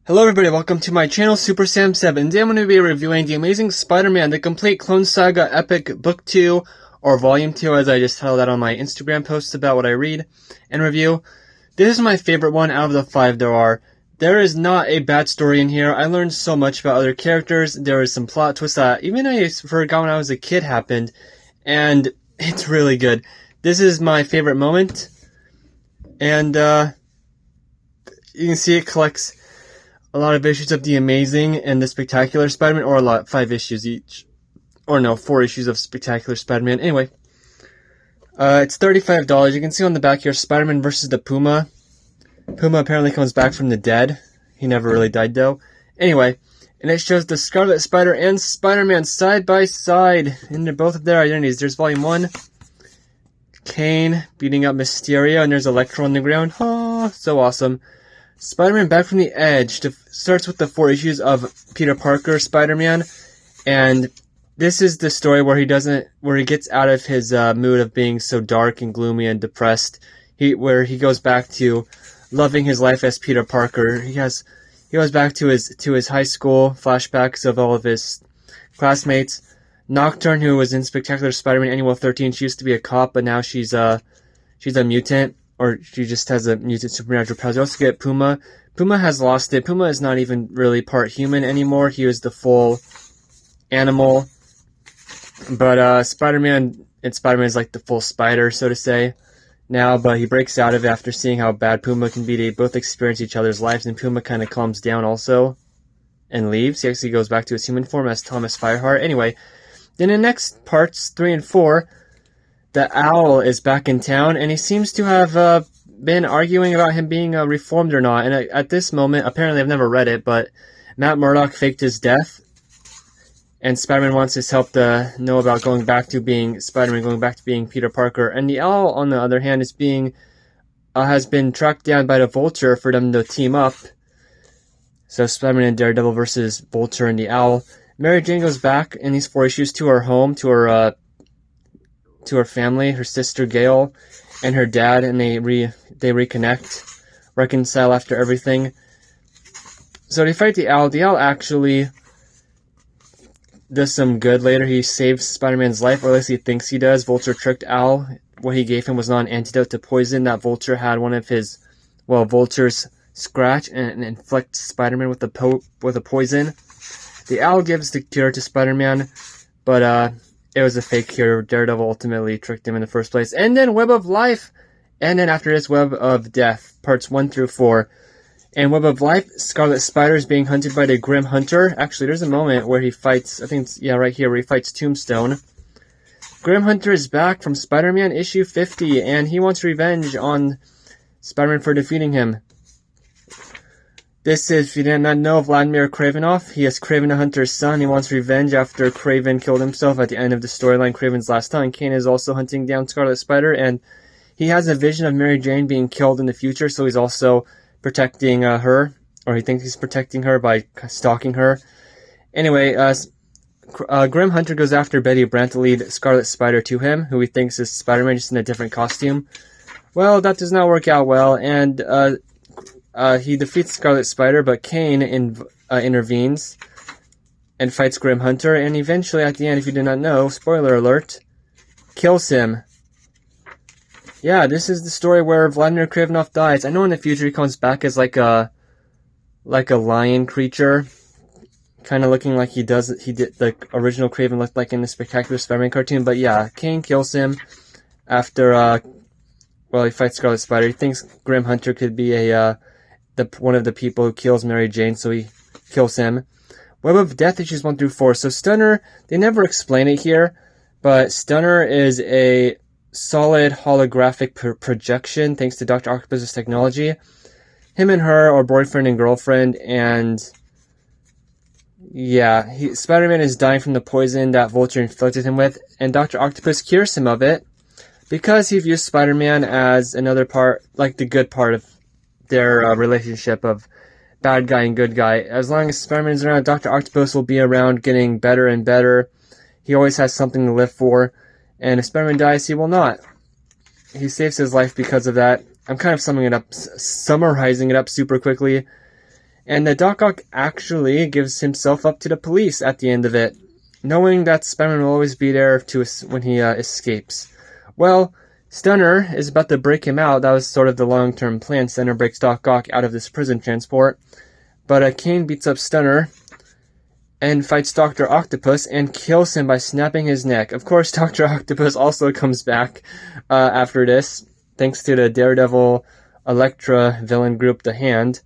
Hello everybody, welcome to my channel, Super Sam 7. Today I'm going to be reviewing The Amazing Spider-Man, the complete Clone Saga Epic Book 2, or Volume 2 as I just titled that on my Instagram posts about what I read and review. This is my favorite one out of the 5 there are. There is not a bad story in here. I learned so much about other characters. There is some plot twists that even I forgot when I was a kid happened, and it's really good. This is my favorite moment, and you can see it collects a lot of issues of The Amazing and the Spectacular Spider-Man, or 5 issues each. Or no, 4 issues of Spectacular Spider-Man. Anyway, it's $35. You can see on the back here, Spider-Man versus the Puma. Puma apparently comes back from the dead. He never really died though. Anyway, and it shows the Scarlet Spider and Spider-Man side by side. And they're both of their identities. There's Volume 1. Kane beating up Mysterio, and there's Electro on the ground. Oh, so awesome. Spider-Man Back from the Edge starts with the 4 issues of Peter Parker Spider-Man, and this is the story where he gets out of his mood of being so dark and gloomy and depressed. Where he goes back to loving his life as Peter Parker. He goes back to his high school flashbacks of all of his classmates. Nocturne, who was in Spectacular Spider-Man Annual 13, she used to be a cop, but now she's a mutant. Or she just has a mutant supernatural powers. You also get Puma. Puma has lost it. Puma is not even really part human anymore. He was the full animal. But Spider-Man is like the full spider, so to say, now. But he breaks out of it after seeing how bad Puma can be. They both experience each other's lives, and Puma kind of calms down also and leaves. He actually goes back to his human form as Thomas Fireheart. Anyway, then in the next parts, 3 and 4, the Owl is back in town, and he seems to have been arguing about him being reformed or not. And at this moment, apparently I've never read it, but Matt Murdock faked his death, and Spider-Man wants his help to know about going back to being Spider-Man, going back to being Peter Parker. And the Owl, on the other hand, has been tracked down by the Vulture for them to team up. So Spider-Man and Daredevil versus Vulture and the Owl. Mary Jane goes back in these 4 issues to her home, to her family, her sister Gail, and her dad, and they reconnect, reconcile after everything. So they fight the Owl. The Owl actually does some good later. He saves Spider-Man's life, or at least he thinks he does. Vulture tricked Owl. What he gave him was not an antidote to poison. That Vulture had one of his, Vulture's scratch and inflicts Spider-Man with a poison. The Owl gives the cure to Spider-Man, but it was a fake cure. Daredevil ultimately tricked him in the first place. And then Web of Life. And then after this, Web of Death. Parts 1 through 4. And Web of Life, Scarlet Spider is being hunted by the Grim Hunter. Actually, there's a moment where he fights, I think it's, right here, where he fights Tombstone. Grim Hunter is back from Spider-Man issue 50. And he wants revenge on Spider-Man for defeating him. This is, if you did not know, Vladimir Kravinoff. He is Kraven the Hunter's son. He wants revenge after Kraven killed himself at the end of the storyline, Kraven's Last Hunt. Kane is also hunting down Scarlet Spider, and he has a vision of Mary Jane being killed in the future, so he's also protecting her, or he thinks he's protecting her by stalking her. Anyway, Grim Hunter goes after Betty Brant to lead Scarlet Spider to him, who he thinks is Spider-Man, just in a different costume. Well, that does not work out well, and he defeats Scarlet Spider, but Kane intervenes and fights Grim Hunter, and eventually, at the end, if you did not know, spoiler alert, kills him. Yeah, this is the story where Vladimir Kravinoff dies. I know in the future he comes back as like a lion creature, kind of looking like he did the original Kraven looked like in the Spectacular Spider-Man cartoon. But yeah, Kane kills him after he fights Scarlet Spider. He thinks Grim Hunter could be one of the people who kills Mary Jane, so he kills him. Web of Death issues 1 through 4. So Stunner, they never explain it here, but Stunner is a solid holographic projection thanks to Dr. Octopus's technology. Him and her are boyfriend and girlfriend, and yeah, Spider-Man is dying from the poison that Vulture inflicted him with, and Dr. Octopus cures him of it because he views Spider-Man as another part, like the good part of their relationship of bad guy and good guy. As long as Spider-Man is around, Dr. Octopus will be around getting better and better. He always has something to live for. And if Spider-Man dies, he will not. He saves his life because of that. I'm kind of summarizing it up super quickly. And Doc Ock actually gives himself up to the police at the end of it, knowing that Spider-Man will always be there when he escapes. Well, Stunner is about to break him out. That was sort of the long-term plan. Stunner breaks Doc Ock out of this prison transport. But Kane beats up Stunner and fights Dr. Octopus and kills him by snapping his neck. Of course, Dr. Octopus also comes back after this, thanks to the Daredevil Elektra villain group, The Hand.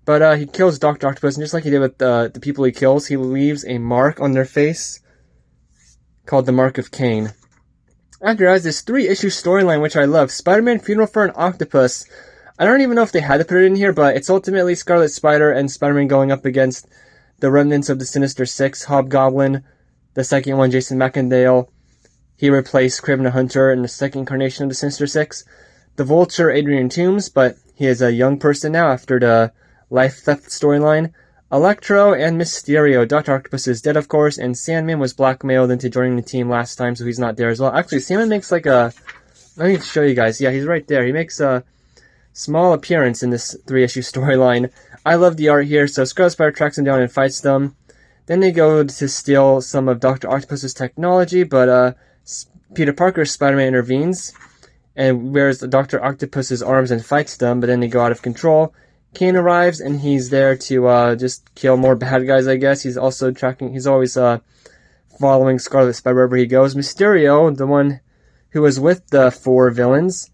But he kills Dr. Octopus, and just like he did with the people he kills, he leaves a mark on their face called the Mark of Kane. After that, this 3-issue storyline, which I love. Spider-Man Funeral for an Octopus. I don't even know if they had to put it in here, but it's ultimately Scarlet Spider and Spider-Man going up against the remnants of the Sinister Six. Hobgoblin, the second one, Jason Macendale. He replaced Kraven the Hunter in the second incarnation of the Sinister Six. The Vulture, Adrian Toomes, but he is a young person now after the Life Theft storyline. Electro and Mysterio. Dr. Octopus is dead, of course, and Sandman was blackmailed into joining the team last time, so he's not there as well. Actually, Sandman makes like a... Let me show you guys. Yeah, he's right there. He makes a small appearance in this 3-issue storyline. I love the art here, so Scarlet Spider tracks him down and fights them. Then they go to steal some of Dr. Octopus's technology, but Peter Parker's Spider-Man intervenes and wears Dr. Octopus's arms and fights them, but then they go out of control. Kane arrives, and he's there to just kill more bad guys, I guess. He's also he's always following Scarlet Spider wherever he goes. Mysterio, the one who was with the 4 villains,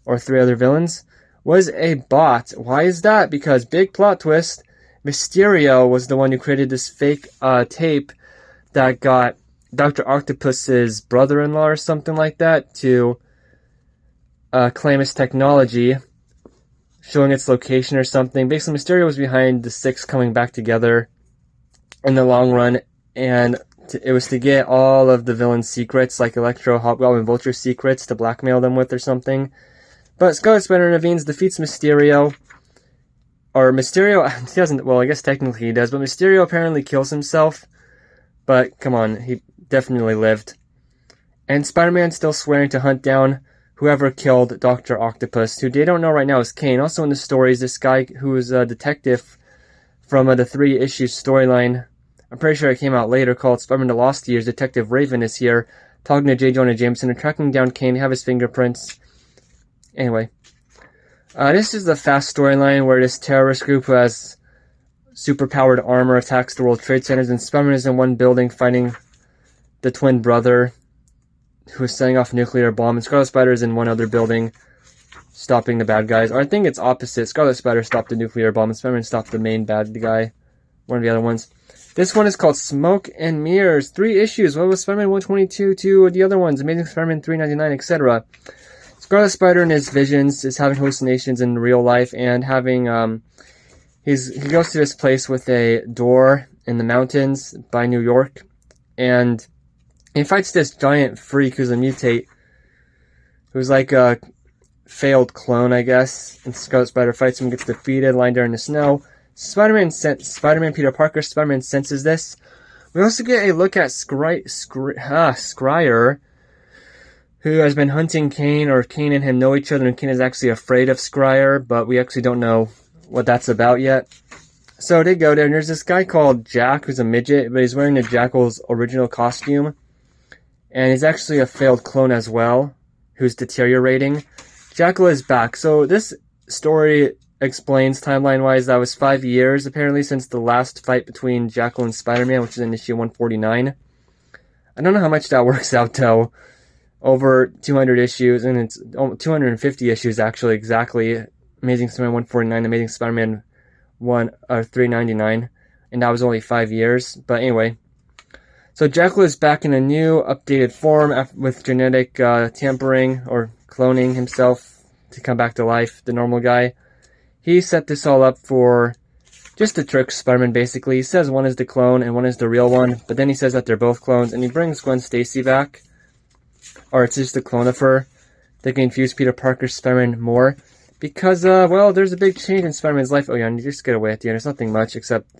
or 3 other villains, was a bot. Why is that? Because, big plot twist, Mysterio was the one who created this fake tape that got Dr. Octopus's brother-in-law or something like that to claim his technology, showing its location or something. Basically, Mysterio was behind the 6 coming back together in the long run, and it was to get all of the villains' secrets, like Electro, Hobgoblin, Vulture secrets, to blackmail them with or something. But Scarlet Spider intervenes, defeats Mysterio. Or Mysterio, he doesn't, well, I guess technically he does, but Mysterio apparently kills himself. But, come on, he definitely lived. And Spider-Man's still swearing to hunt down whoever killed Dr. Octopus, who they don't know right now is Kane. Also in the story is this guy who is a detective from the 3-issue storyline. I'm pretty sure it came out later, called Spider-Man The Lost Years. Detective Raven is here, talking to J. Jonah Jameson and tracking down Kane to have his fingerprints. Anyway, this is the fast storyline where this terrorist group who has superpowered armor attacks the World Trade Centers, and Spider-Man is in one building fighting the twin brother who is setting off a nuclear bomb, and Scarlet Spider is in one other building stopping the bad guys. Or I think it's opposite. Scarlet Spider stopped the nuclear bomb, and Spider-Man stopped the main bad guy. One of the other ones. This one is called Smoke and Mirrors. 3 issues. What was Spider-Man 122 to the other ones? Amazing Spider-Man 399, etc. Scarlet Spider in his visions is having hallucinations in real life and having, he goes to this place with a door in the mountains by New York, and he fights this giant freak who's a mutate, who's like a failed clone, I guess, and Scarlet Spider fights him, gets defeated, lying there in the snow. Spider-Man, Peter Parker, Spider-Man senses this. We also get a look at Scryer, who has been hunting Kane, or Kane and him know each other, and Kane is actually afraid of Scryer, but we actually don't know what that's about yet. So they go there, and there's this guy called Jack, who's a midget, but he's wearing the Jackal's original costume, and he's actually a failed clone as well, who's deteriorating. Jackal is back. So this story explains, timeline-wise, that was 5 years, apparently, since the last fight between Jackal and Spider-Man, which is in issue 149. I don't know how much that works out, though. Over 200 issues, and it's 250 issues, actually, exactly. Amazing Spider-Man 149, Amazing Spider-Man 399, and that was only 5 years. But anyway, so Jackal is back in a new, updated form with genetic tampering, or cloning himself to come back to life, the normal guy. He set this all up for just to trick Spider-Man, basically. He says one is the clone and one is the real one, but then he says that they're both clones, and he brings Gwen Stacy back. Or it's just a clone of her. They can infuse Peter Parker's Spider-Man more. Because, well, there's a big change in Spider-Man's life. Oh yeah, and you just get away at the end. There's nothing much except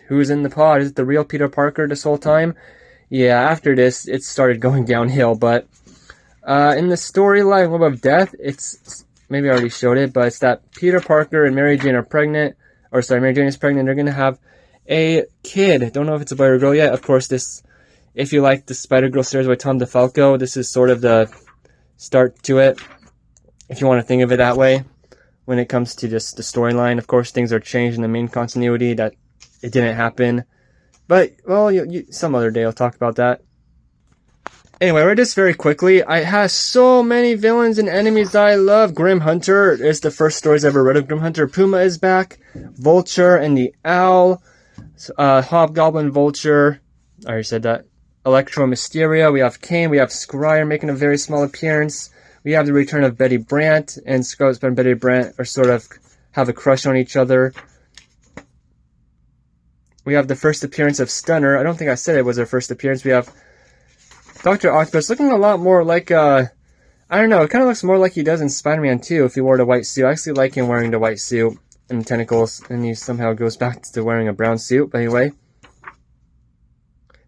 who's in the pod. Is it the real Peter Parker this whole time? Yeah, after this, it started going downhill. But in the storyline Web of Death, it's... Maybe I already showed it, but it's that Peter Parker and Mary Jane are pregnant. or sorry, Mary Jane is pregnant. They're gonna have a kid. Don't know if it's a boy or girl yet. Of course, this, if you like the Spider-Girl series by Tom DeFalco, this is sort of the start to it, if you want to think of it that way. When it comes to just the storyline, of course, things are changed in the main continuity that it didn't happen. But, well, some other day I'll talk about that. Anyway, we're just very quickly. I have so many villains and enemies that I love. Grim Hunter is the first stories I ever read of Grim Hunter. Puma is back. Vulture and the Owl. Hobgoblin, Vulture. I already said that. Electro, Mysteria. We have Kane. We have Scryer making a very small appearance. We have the return of Betty Brant. And Scarlet Spider and Betty Brant are sort of have a crush on each other. We have the first appearance of Stunner. I don't think I said it was her first appearance. We have Dr. Octopus looking a lot more like, I don't know, it kind of looks more like he does in Spider-Man 2 if he wore the white suit. I actually like him wearing the white suit and the tentacles, and he somehow goes back to wearing a brown suit. But anyway,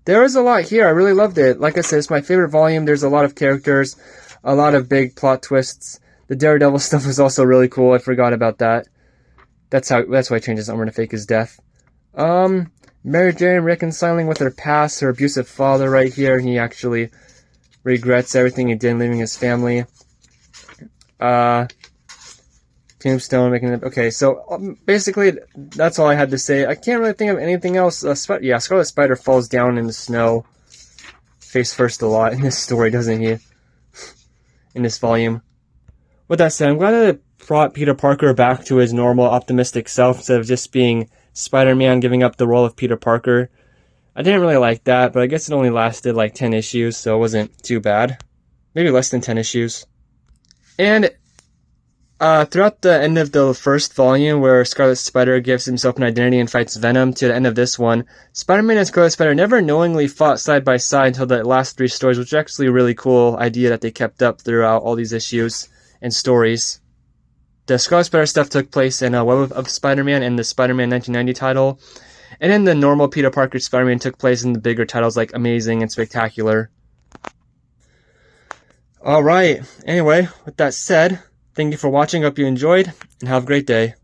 there is a lot here. I really loved it. Like I said, it's my favorite volume. There's a lot of characters, a lot of big plot twists. The Daredevil stuff was also really cool. I forgot about that. That's why he changed his armor to fake his death. Mary Jane reconciling with her past, her abusive father right here. He actually regrets everything he did, leaving his family. Tombstone making it. Okay, so basically that's all I had to say. I can't really think of anything else. Yeah, Scarlet Spider falls down in the snow face first a lot in this story, doesn't he? In this volume. With that said, I'm glad that it brought Peter Parker back to his normal optimistic self instead of just being Spider-Man giving up the role of Peter Parker. I didn't really like that, but I guess it only lasted like 10 issues, so it wasn't too bad. Maybe less than 10 issues. And throughout the end of the first volume, where Scarlet Spider gives himself an identity and fights Venom, to the end of this one, Spider-Man and Scarlet Spider never knowingly fought side by side until the last 3 stories, which is actually a really cool idea that they kept up throughout all these issues and stories. The Scarlet Spider stuff took place in Web of Spider-Man and the Spider-Man 1990 title. And then the normal Peter Parker Spider-Man took place in the bigger titles like Amazing and Spectacular. Alright, anyway, with that said, thank you for watching, hope you enjoyed, and have a great day.